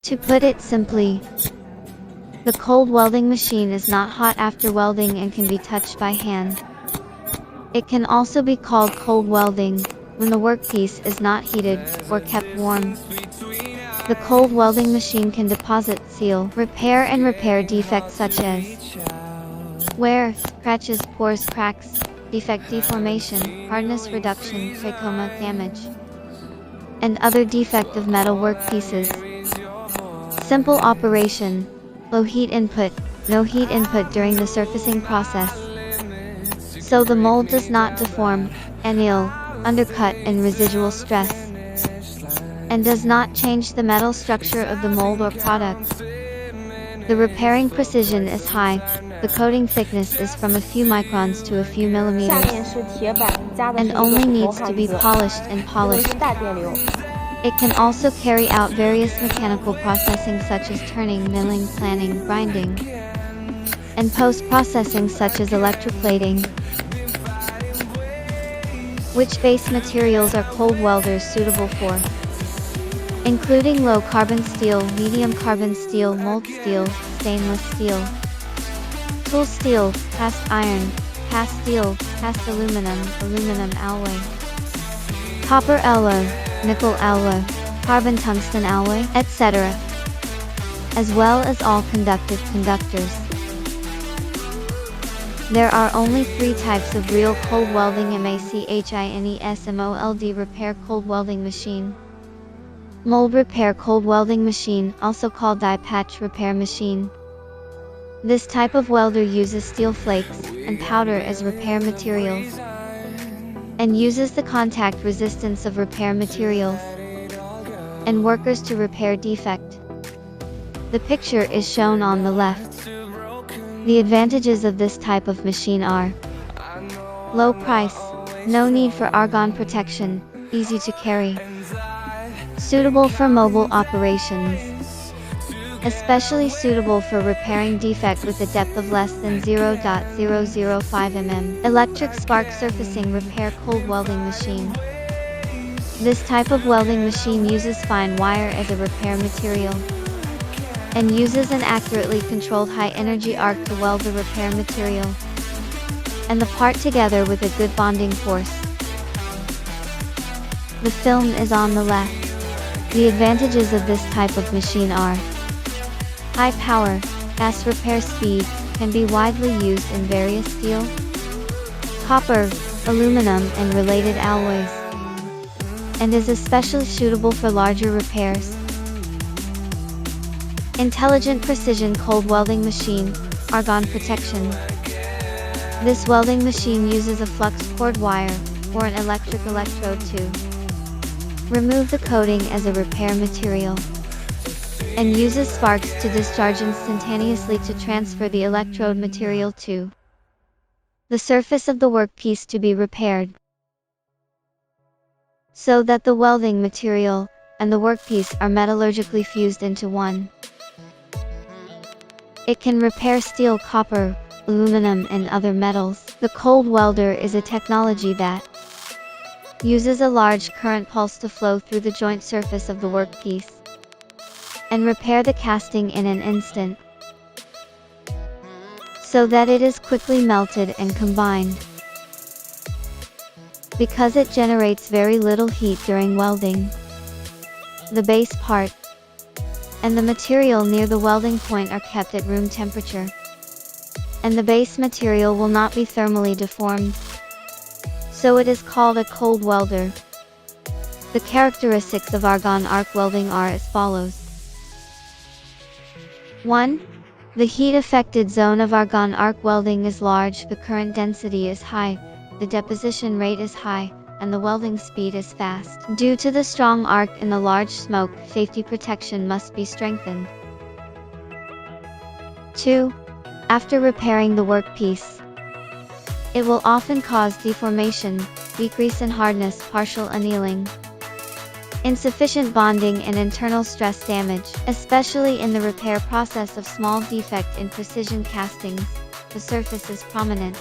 To put it simply, the cold welding machine is not hot after welding and can be touched by hand. It can also be called cold welding when the workpiece is not heated or kept warm. The cold welding machine can deposit, seal, repair and repair defects such as wear, scratches, pores, cracks, defect deformation, hardness reduction, trachoma damage, and other defect of metal workpieces. Simple operation, low heat input, no heat input during the surfacing process. So the mold does not deform, anneal, undercut and residual stress, and does not change the metal structure of the mold or product. The repairing precision is high. The coating thickness is from a few microns to a few millimeters, and only needs to be polished and polished. It can also carry out various mechanical processing such as turning, milling, planing, grinding, and post-processing such as electroplating. Which base materials are cold welders suitable for? Including low carbon steel, medium carbon steel, mold steel, stainless steel, tool steel, cast iron, cast steel, cast aluminum, aluminum alloy, copper alloy, nickel alloy, carbon tungsten alloy, etc., as well as all conductive conductors. There are only 3 types of real cold welding ms.weld repair cold welding machine. Mold repair cold welding machine, also called die patch repair machine. This type of welder uses steel flakes and powder as repair materials, and uses the contact resistance of repair materials and workers to repair defect. The picture is shown on the left. The advantages of this type of machine are low price, no need for argon protection, easy to carry, suitable for mobile operations, especially suitable for repairing defect with a depth of less than 0.005 mm. Electric spark surfacing repair cold welding machine. This type of welding machine uses fine wire as a repair material, and uses an accurately controlled high-energy arc to weld the repair material and the part together with a good bonding force. The film is on the left. The advantages of this type of machine are high power, fast repair speed, can be widely used in various steel, copper, aluminum and related alloys, and is especially suitable for larger repairs. Intelligent precision cold welding machine, argon protection. This welding machine uses a flux cord wire, or an electric electrode to remove the coating as a repair material, and uses sparks to discharge instantaneously to transfer the electrode material to the surface of the workpiece to be repaired, so that the welding material and the workpiece are metallurgically fused into one. It can repair steel, copper, aluminum and other metals. The cold welder is a technology that uses a large current pulse to flow through the joint surface of the workpiece and repair the casting in an instant, so that it is quickly melted and combined. Because it generates very little heat during welding, the base part and the material near the welding point are kept at room temperature, and the base material will not be thermally deformed, so it is called a cold welder. The characteristics of argon arc welding are as follows. 1. The heat-affected zone of argon arc welding is large, the current density is high, the deposition rate is high, and the welding speed is fast. Due to the strong arc and the large smoke, safety protection must be strengthened. 2. After repairing the workpiece, it will often cause deformation, decrease in hardness, partial annealing, insufficient bonding and internal stress damage, especially in the repair process of small defect in precision castings. The surface is prominent.